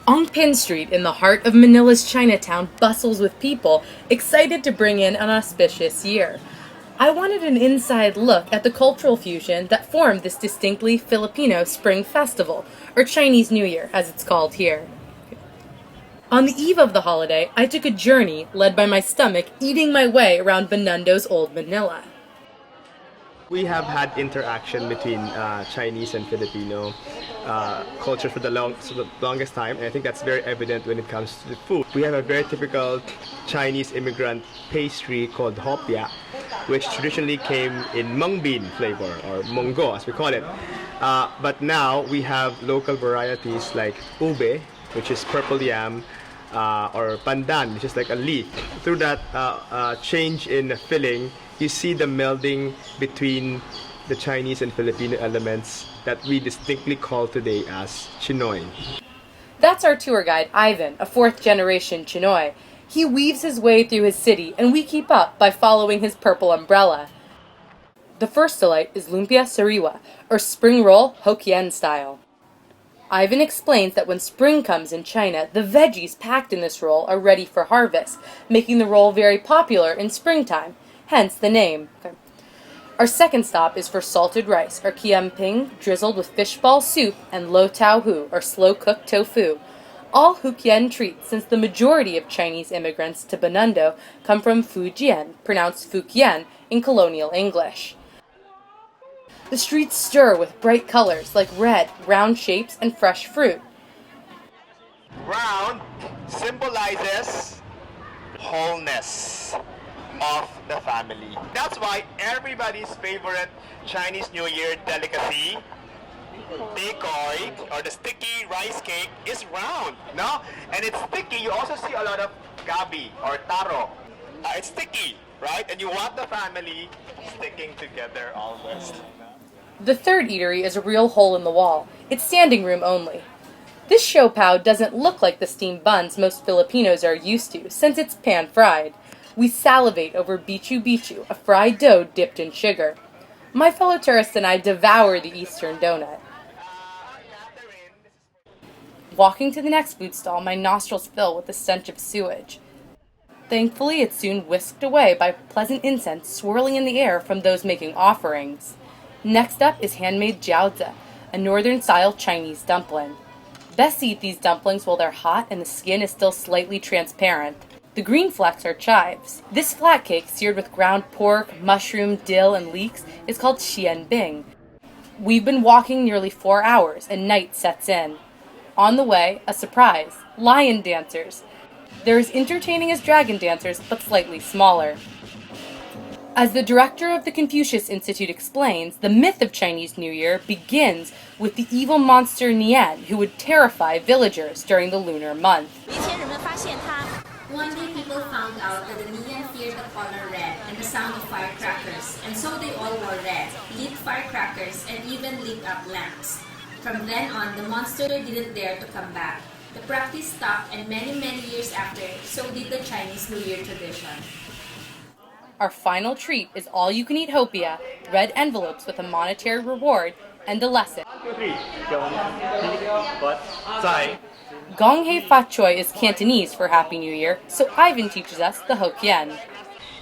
On Pin Street, in the heart of Manila's Chinatown, bustles with people excited to bring in an auspicious year. I wanted an inside look at the cultural fusion that formed this distinctly Filipino Spring Festival, or Chinese New Year, as it's called here. On the eve of the holiday, I took a journey led by my stomach eating my way around Benundo's Old Manila. We have had interaction between Chinese and Filipino culture for the longest time, and I think that's very evident when it comes to the food. We have a very typical Chinese immigrant pastry called hopia, which traditionally came in mung bean flavor, or munggo as we call it. But now we have local varieties like ube, which is purple yam, or pandan, which is like a leaf. Through that change in filling, you see the melding between the Chinese and Filipino elements that we distinctly call today as Chinoy. That's our tour guide, Ivan, a fourth-generation Chinoy. He weaves his way through his city, and we keep up by following his purple umbrella. The first delight is lumpia sariwa, or spring roll Hokkien style. Ivan explains that when spring comes in China, the veggies packed in this roll are ready for harvest, making the roll very popular in springtime, hence the name. Our second stop is for salted rice, or kiam ping, drizzled with fishball soup, and lo tau hu, or slow-cooked tofu. All Hokkien treats, since the majority of Chinese immigrants to Benondo come from Fujian, pronounced Fujian in colonial English. The streets stir with bright colors like red, round shapes, and fresh fruit. Round symbolizes wholeness of the family. That's why everybody's favorite Chinese New Year delicacy, decoy, or the sticky rice cake, is round, no? And it's sticky. You also see a lot of gabi or taro. It's sticky, right? And you want the family sticking together always. The third eatery is a real hole in the wall. It's standing room only. This siopao doesn't look like the steamed buns most Filipinos are used to, since it's pan-fried. We salivate over bichu-bichu, a fried dough dipped in sugar. My fellow tourists and I devour the Eastern donut. Walking to the next food stall, my nostrils fill with the stench of sewage. Thankfully, it's soon whisked away by pleasant incense swirling in the air from those making offerings. Next up is Handmade Java, a northern-style Chinese dumpling. Best to eat these dumplings while they're hot and the skin is still slightly transparent. The green flecks are chives. This flat cake, seared with ground pork, mushroom, dill, and leeks, is called xian bing. We've been walking nearly 4 hours, and night sets in. On the way, a surprise: lion dancers. They're as entertaining as dragon dancers, but slightly smaller. As the director of the Confucius Institute explains, the myth of Chinese New Year begins with the evil monster Nian, who would terrify villagers during the lunar month. One day people found out that the Nian feared the color red and the sound of firecrackers, and so they all wore red, lit firecrackers, and even lit up lamps. From then on, the monster didn't dare to come back. The practice stopped, and many years after, so did the Chinese New Year tradition. Our final treat is all-you-can-eat hopia, red envelopes with a monetary reward, and a lesson. 1, 2, 3. Gong Hei Fat Choi is Cantonese for Happy New Year, so Ivan teaches us the Hokkien.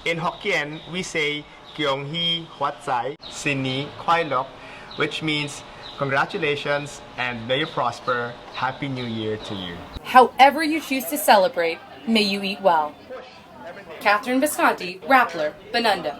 In Hokkien, we say Kyong Hee Huat Sai, Sin Ni Kwai Lok, which means congratulations and may you prosper. Happy New Year to you. However you choose to celebrate, may you eat well. Catherine Visconti, Rappler, Benondo.